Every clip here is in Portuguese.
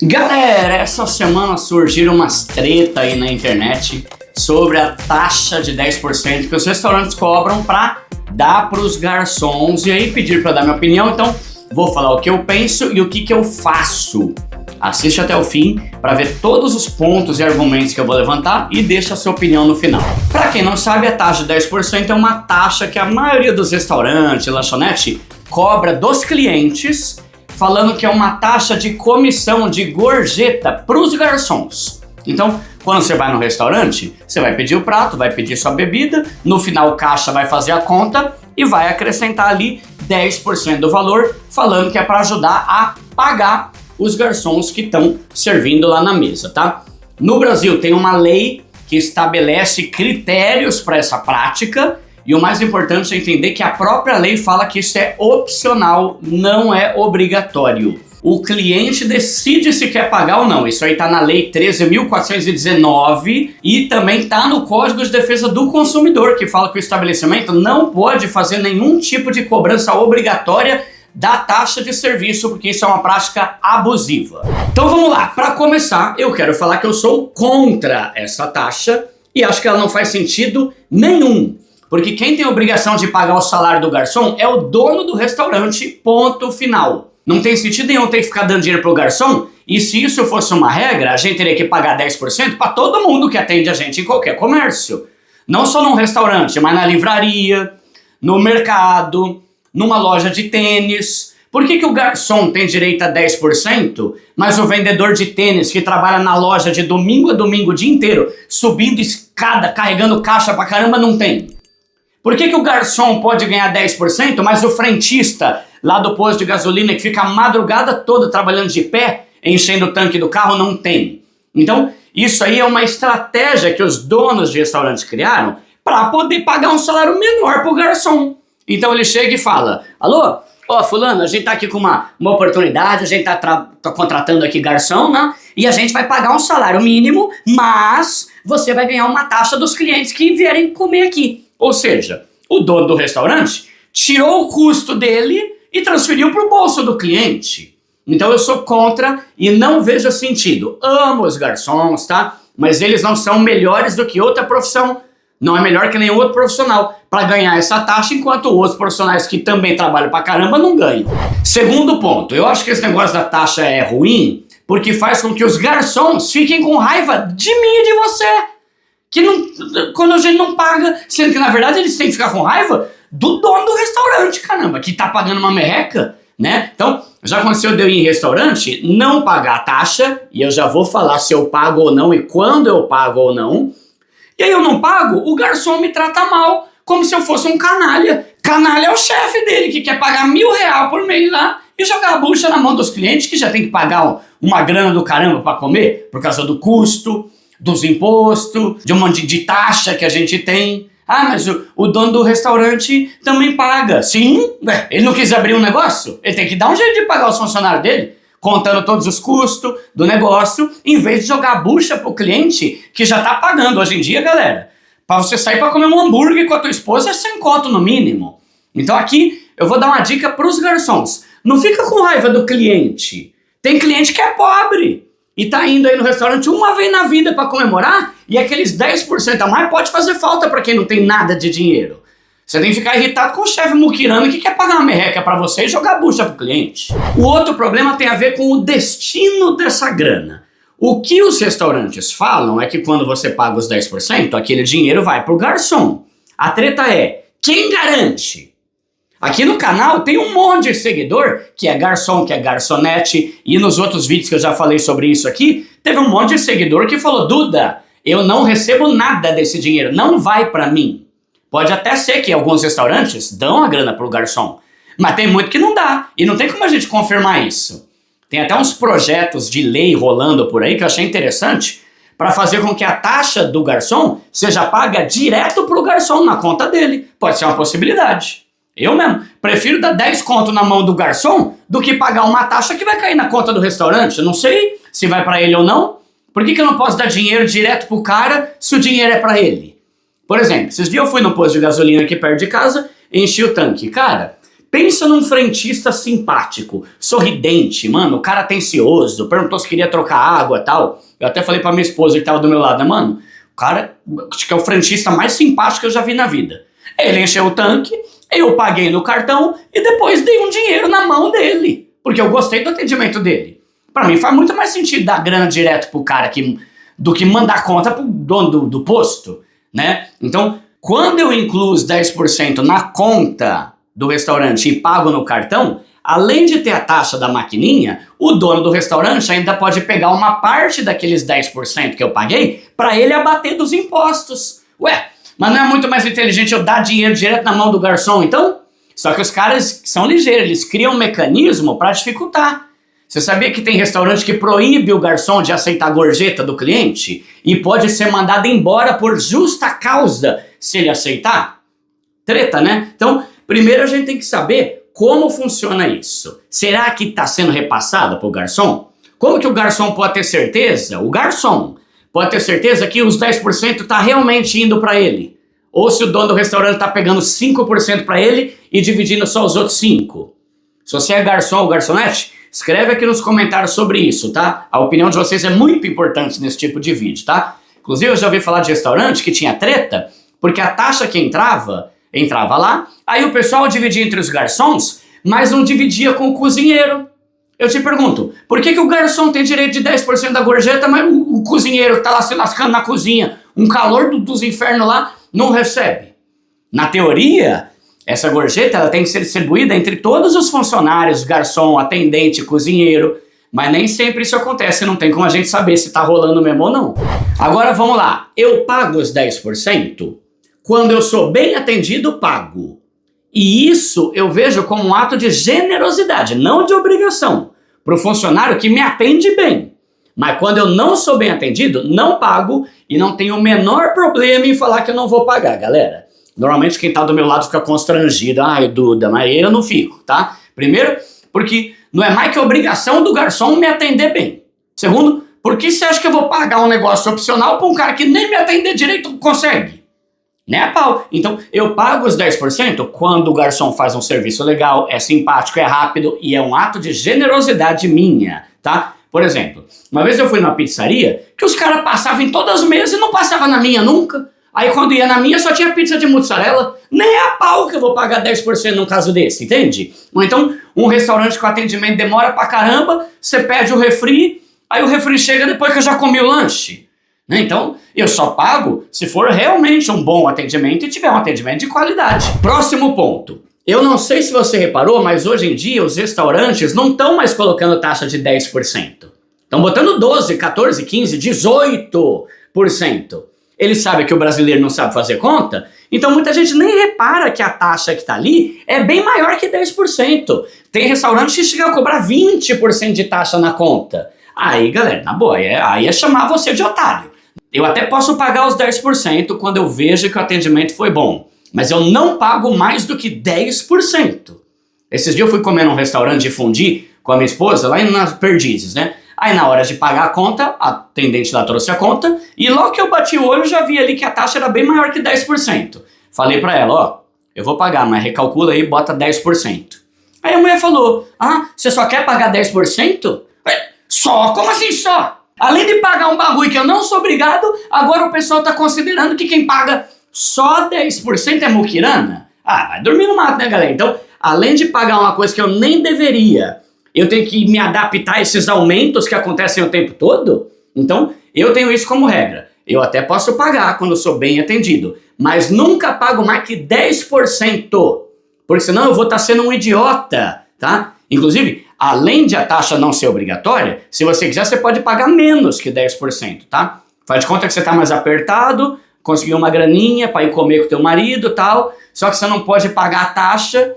Galera, essa semana surgiram umas treta aí na internet sobre a taxa de 10% que os restaurantes cobram para dar para os garçons e aí pedir para dar minha opinião, então vou falar o que eu penso e o que eu faço. Assiste até o fim para ver todos os pontos e argumentos que eu vou levantar e deixa a sua opinião no final. Para quem não sabe, a taxa de 10% é uma taxa que a maioria dos restaurantes e lanchonete cobra dos clientes, falando que é uma taxa de comissão de gorjeta para os garçons. Então, quando você vai no restaurante, você vai pedir o prato, vai pedir sua bebida, no final o caixa vai fazer a conta e vai acrescentar ali 10% do valor, falando que é para ajudar a pagar os garçons que estão servindo lá na mesa, tá? No Brasil tem uma lei que estabelece critérios para essa prática e o mais importante é entender que a própria lei fala que isso é opcional, não é obrigatório. O cliente decide se quer pagar ou não. Isso aí está na Lei 13.419 e também está no Código de Defesa do Consumidor, que fala que o estabelecimento não pode fazer nenhum tipo de cobrança obrigatória da taxa de serviço, porque isso é uma prática abusiva. Então vamos lá, para começar, eu quero falar que eu sou contra essa taxa e acho que ela não faz sentido nenhum. Porque quem tem a obrigação de pagar o salário do garçom é o dono do restaurante, ponto final. Não tem sentido nenhum ter que ficar dando dinheiro pro garçom, e se isso fosse uma regra, a gente teria que pagar 10% para todo mundo que atende a gente em qualquer comércio. Não só num restaurante, mas na livraria, no mercado, numa loja de tênis. Por que o garçom tem direito a 10%, mas o vendedor de tênis que trabalha na loja de domingo a domingo o dia inteiro, subindo escada, carregando caixa pra caramba, não tem? Por que o garçom pode ganhar 10%, mas o frentista lá do posto de gasolina que fica a madrugada toda trabalhando de pé, enchendo o tanque do carro, não tem? Então, isso aí é uma estratégia que os donos de restaurantes criaram para poder pagar um salário menor pro garçom. Então ele chega e fala: alô, fulano, a gente tá aqui com uma oportunidade, a gente tá contratando aqui garçom, né? E a gente vai pagar um salário mínimo, mas você vai ganhar uma taxa dos clientes que vierem comer aqui. Ou seja, o dono do restaurante tirou o custo dele e transferiu para o bolso do cliente. Então eu sou contra e não vejo sentido. Amo os garçons, tá? Mas eles não são melhores do que outra profissão. Não é melhor que nenhum outro profissional para ganhar essa taxa, enquanto outros profissionais que também trabalham pra caramba não ganham. Segundo ponto, eu acho que esse negócio da taxa é ruim porque faz com que os garçons fiquem com raiva de mim e de você. Que não, quando a gente não paga, sendo que na verdade eles têm que ficar com raiva do dono do restaurante, caramba, que tá pagando uma merreca, né? Então, já aconteceu de eu ir em restaurante, não pagar a taxa, e eu já vou falar se eu pago ou não e quando eu pago ou não, e aí eu não pago, o garçom me trata mal, como se eu fosse um canalha. Canalha é o chefe dele, que quer pagar R$1.000 por mês lá e jogar a bucha na mão dos clientes, que já tem que pagar uma grana do caramba pra comer, por causa do custo, dos impostos, de um monte de taxa que a gente tem. Ah, mas o dono do restaurante também paga. Sim, ele não quis abrir um negócio? Ele tem que dar um jeito de pagar os funcionários dele, contando todos os custos do negócio, em vez de jogar a bucha pro cliente que já tá pagando. Hoje em dia, galera, pra você sair pra comer um hambúrguer com a tua esposa é 100 conto no mínimo. Então aqui eu vou dar uma dica pros garçons. Não fica com raiva do cliente. Tem cliente que é pobre e tá indo aí no restaurante uma vez na vida para comemorar, e aqueles 10% a mais pode fazer falta para quem não tem nada de dinheiro. Você tem que ficar irritado com o chefe muquirano que quer pagar uma merreca para você e jogar bucha pro cliente. O outro problema tem a ver com o destino dessa grana. O que os restaurantes falam é que quando você paga os 10%, aquele dinheiro vai pro garçom. A treta é, quem garante? Aqui no canal tem um monte de seguidor que é garçom, que é garçonete, e nos outros vídeos que eu já falei sobre isso aqui, teve um monte de seguidor que falou: Duda, eu não recebo nada desse dinheiro, não vai pra mim. Pode até ser que alguns restaurantes dão a grana pro garçom, mas tem muito que não dá, e não tem como a gente confirmar isso. Tem até uns projetos de lei rolando por aí que eu achei interessante, para fazer com que a taxa do garçom seja paga direto pro garçom na conta dele. Pode ser uma possibilidade. Eu mesmo prefiro dar 10 conto na mão do garçom do que pagar uma taxa que vai cair na conta do restaurante. Eu não sei se vai para ele ou não. Por que eu não posso dar dinheiro direto pro cara se o dinheiro é para ele? Por exemplo, esses dias eu fui no posto de gasolina aqui perto de casa, enchi o tanque. Cara, Pensa num frentista simpático, sorridente, mano, o cara atencioso, perguntou se queria trocar água e tal. Eu até falei pra minha esposa que tava do meu lado, né, mano? O cara, acho que é o frentista mais simpático que eu já vi na vida. Ele encheu o tanque, eu paguei no cartão e depois dei um dinheiro na mão dele, porque eu gostei do atendimento dele. Pra mim faz muito mais sentido dar grana direto pro cara do que mandar conta pro dono do posto, né? Então, quando eu incluo os 10% na conta do restaurante e pago no cartão, além de ter a taxa da maquininha, o dono do restaurante ainda pode pegar uma parte daqueles 10% que eu paguei para ele abater dos impostos. Ué, mas não é muito mais inteligente eu dar dinheiro direto na mão do garçom, então? Só que os caras são ligeiros, eles criam um mecanismo para dificultar. Você sabia que tem restaurante que proíbe o garçom de aceitar a gorjeta do cliente e pode ser mandado embora por justa causa se ele aceitar? Treta, né? Então, primeiro a gente tem que saber como funciona isso. Será que está sendo repassado para o garçom? Como que o garçom pode ter certeza? O garçom pode ter certeza que os 10% está realmente indo para ele. Ou se o dono do restaurante está pegando 5% para ele e dividindo só os outros 5%. Se você é garçom ou garçonete, escreve aqui nos comentários sobre isso, tá? A opinião de vocês é muito importante nesse tipo de vídeo, tá? Inclusive eu já ouvi falar de restaurante que tinha treta, porque a taxa que entrava lá, aí o pessoal dividia entre os garçons, mas não dividia com o cozinheiro. Eu te pergunto, por que o garçom tem direito de 10% da gorjeta, mas o cozinheiro que tá lá se lascando na cozinha, um calor dos infernos lá, não recebe? Na teoria, essa gorjeta ela tem que ser distribuída entre todos os funcionários, garçom, atendente, cozinheiro, mas nem sempre isso acontece, não tem como a gente saber se tá rolando mesmo ou não. Agora vamos lá, eu pago os 10%? Quando eu sou bem atendido, pago. E isso eu vejo como um ato de generosidade, não de obrigação, para o funcionário que me atende bem. Mas quando eu não sou bem atendido, não pago e não tenho o menor problema em falar que eu não vou pagar, galera. Normalmente quem tá do meu lado fica constrangido. Ai, Duda, mas eu não fico, tá? Primeiro, porque não é mais que obrigação do garçom me atender bem. Segundo, por que você acha que eu vou pagar um negócio opcional para um cara que nem me atender direito consegue? Né, a pau? Então, eu pago os 10% quando o garçom faz um serviço legal, é simpático, é rápido e é um ato de generosidade minha, tá? Por exemplo, uma vez eu fui numa pizzaria que os caras passavam em todas as mesas e não passavam na minha nunca. Aí quando ia na minha só tinha pizza de mussarela. Nem a pau que eu vou pagar 10% num caso desse, entende? Ou então, um restaurante com atendimento demora pra caramba, você pede o refri, aí o refri chega depois que eu já comi o lanche. Então, eu só pago se for realmente um bom atendimento e tiver um atendimento de qualidade. Próximo ponto. Eu não sei se você reparou, mas hoje em dia os restaurantes não estão mais colocando taxa de 10%. Estão botando 12%, 14%, 15%, 18%. Eles sabem que o brasileiro não sabe fazer conta, então muita gente nem repara que a taxa que está ali é bem maior que 10%. Tem restaurante que chega a cobrar 20% de taxa na conta. Aí, galera, na boa, aí é chamar você de otário. Eu até posso pagar os 10% quando eu vejo que o atendimento foi bom, mas eu não pago mais do que 10%. Esses dias eu fui comer num restaurante de fondue com a minha esposa, lá nas Perdizes, né? Aí na hora de pagar a conta, a atendente lá trouxe a conta, e logo que eu bati o olho, já vi ali que a taxa era bem maior que 10%. Falei pra ela, ó, eu vou pagar, mas recalcula aí e bota 10%. Aí a mulher falou, você só quer pagar 10%? Só? Como assim só? Além de pagar um bagulho que eu não sou obrigado, agora o pessoal tá considerando que quem paga só 10% é muquirana? Vai dormir no mato, né, galera? Então, além de pagar uma coisa que eu nem deveria, eu tenho que me adaptar a esses aumentos que acontecem o tempo todo? Então, eu tenho isso como regra. Eu até posso pagar quando eu sou bem atendido, mas nunca pago mais que 10%, porque senão eu vou estar sendo um idiota, tá? Inclusive, além de a taxa não ser obrigatória, se você quiser, você pode pagar menos que 10%, tá? Faz de conta que você está mais apertado, conseguiu uma graninha para ir comer com teu marido e tal, só que você não pode pagar a taxa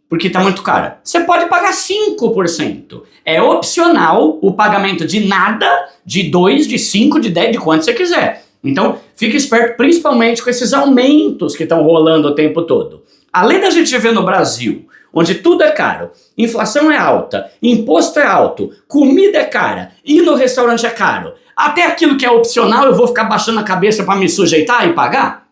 porque está muito cara. Você pode pagar 5%. É opcional o pagamento de nada, de 2, de 5, de 10, de quanto você quiser. Então, fique esperto principalmente com esses aumentos que estão rolando o tempo todo. Além da gente viver no Brasil, onde tudo é caro, inflação é alta, imposto é alto, comida é cara, ir no restaurante é caro, até aquilo que é opcional eu vou ficar baixando a cabeça para me sujeitar e pagar?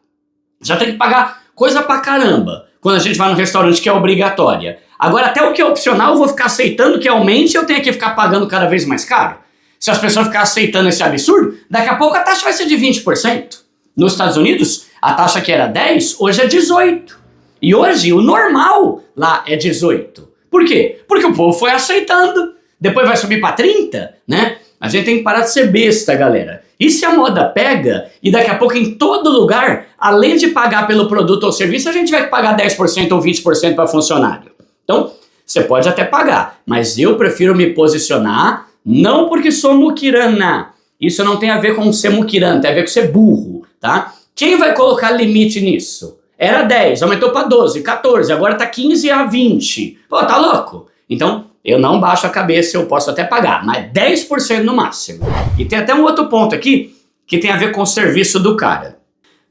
Já tem que pagar coisa pra caramba. quando a gente vai no restaurante que é obrigatória. Agora, até o que é opcional, eu vou ficar aceitando que aumente e eu tenho que ficar pagando cada vez mais caro? Se as pessoas ficarem aceitando esse absurdo, daqui a pouco a taxa vai ser de 20%. Nos Estados Unidos, a taxa que era 10%, hoje é 18%. E hoje, o normal lá é 18%. Por quê? Porque o povo foi aceitando. Depois vai subir para 30%, né? A gente tem que parar de ser besta, galera. E se a moda pega e daqui a pouco em todo lugar, além de pagar pelo produto ou serviço, a gente vai pagar 10% ou 20% para funcionário. Então, você pode até pagar, mas eu prefiro me posicionar não porque sou muquirana. Isso não tem a ver com ser muquirana, tem a ver com ser burro, tá? Quem vai colocar limite nisso? Era 10, aumentou para 12, 14, agora tá 15 a 20. Pô, tá louco? Então, eu não baixo a cabeça, eu posso até pagar, mas 10% no máximo. E tem até um outro ponto aqui que tem a ver com o serviço do cara.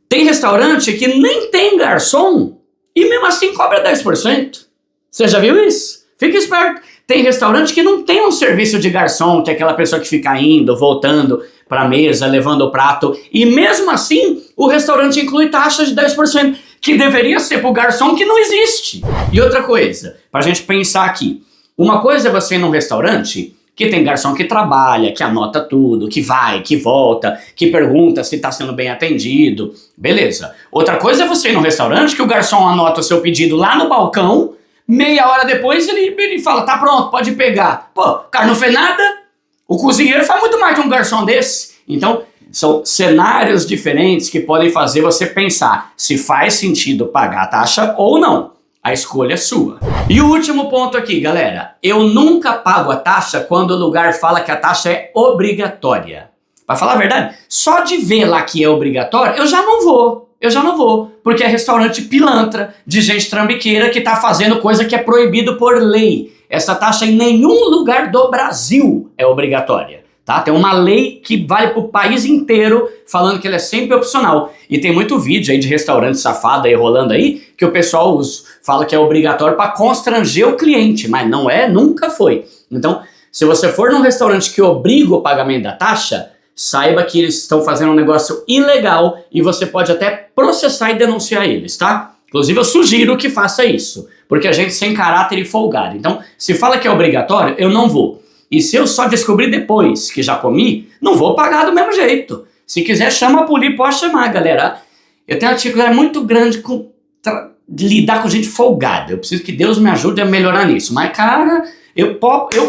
Tem restaurante que nem tem garçom e mesmo assim cobra 10%. Você já viu isso? Fica esperto. Tem restaurante que não tem um serviço de garçom, que é aquela pessoa que fica indo, voltando para a mesa, levando o prato. E mesmo assim, o restaurante inclui taxa de 10%, que deveria ser para o garçom, que não existe. E outra coisa, para a gente pensar aqui. Uma coisa é você ir num restaurante que tem garçom que trabalha, que anota tudo, que vai, que volta, que pergunta se está sendo bem atendido. Beleza. Outra coisa é você ir num restaurante que o garçom anota o seu pedido lá no balcão, meia hora depois ele fala, tá pronto, pode pegar. Pô, o cara não fez nada, o cozinheiro faz muito mais que um garçom desse. Então, são cenários diferentes que podem fazer você pensar se faz sentido pagar a taxa ou não. A escolha é sua. E o último ponto aqui, galera. Eu nunca pago a taxa quando o lugar fala que a taxa é obrigatória. Pra falar a verdade, só de ver lá que é obrigatório, eu já não vou. Porque é restaurante pilantra, de gente trambiqueira que tá fazendo coisa que é proibido por lei. Essa taxa em nenhum lugar do Brasil é obrigatória. Tá? Tem uma lei que vale pro país inteiro falando que ela é sempre opcional. E tem muito vídeo aí de restaurante safado aí rolando aí, que o pessoal fala que é obrigatório para constranger o cliente, mas não é, nunca foi. Então, se você for num restaurante que obriga o pagamento da taxa, saiba que eles estão fazendo um negócio ilegal e você pode até processar e denunciar eles, tá? Inclusive eu sugiro que faça isso, porque a gente sem caráter e folgado. Então, se fala que é obrigatório, eu não vou. E se eu só descobrir depois que já comi, não vou pagar do mesmo jeito. Se quiser, chama a polícia, pode chamar, galera. Eu tenho uma dificuldade muito grande de lidar com gente folgada. Eu preciso que Deus me ajude a melhorar nisso. Mas, cara, eu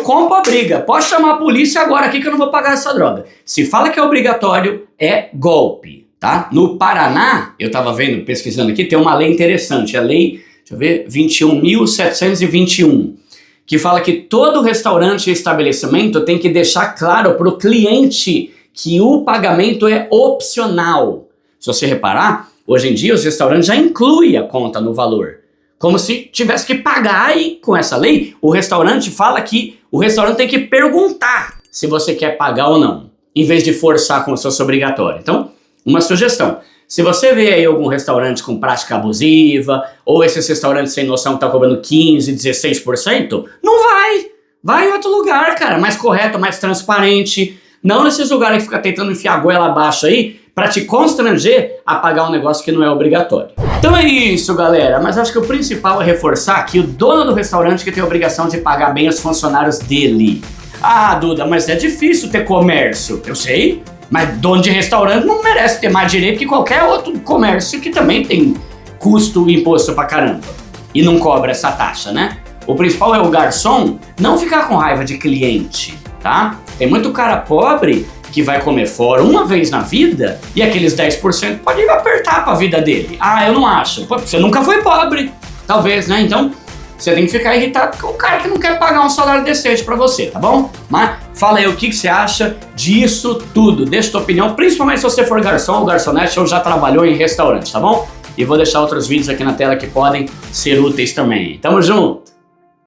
compro a briga. Pode chamar a polícia agora aqui que eu não vou pagar essa droga. Se fala que é obrigatório, é golpe, tá? No Paraná, eu tava vendo, pesquisando aqui, tem uma lei interessante. A lei, deixa eu ver, 21.721. Que fala que todo restaurante e estabelecimento tem que deixar claro para o cliente que o pagamento é opcional. Se você reparar, hoje em dia os restaurantes já incluem a conta no valor. Como se tivesse que pagar e com essa lei, o restaurante fala que o restaurante tem que perguntar se você quer pagar ou não, em vez de forçar como se fosse obrigatório. Então, uma sugestão. Se você vê aí algum restaurante com prática abusiva, ou esses restaurantes sem noção que estão cobrando 15%, 16%, não vai. Vai em outro lugar, cara, mais correto, mais transparente. Não nesses lugares que fica tentando enfiar a goela abaixo aí, para te constranger a pagar um negócio que não é obrigatório. Então é isso, galera, mas acho que o principal é reforçar que o dono do restaurante que tem a obrigação de pagar bem os funcionários dele. Ah, Duda, mas é difícil ter comércio. Eu sei. Mas dono de restaurante não merece ter mais direito que qualquer outro comércio que também tem custo e imposto pra caramba. E não cobra essa taxa, né? O principal é o garçom não ficar com raiva de cliente, tá? Tem muito cara pobre que vai comer fora uma vez na vida e aqueles 10% pode apertar pra vida dele. Ah, eu não acho. Pô, você nunca foi pobre. Talvez, né? Então, você tem que ficar irritado com o cara que não quer pagar um salário decente pra você, tá bom? Mas fala aí o que você acha disso tudo. Deixa tua opinião, principalmente se você for garçom ou garçonete ou já trabalhou em restaurante, tá bom? E vou deixar outros vídeos aqui na tela que podem ser úteis também. Tamo junto!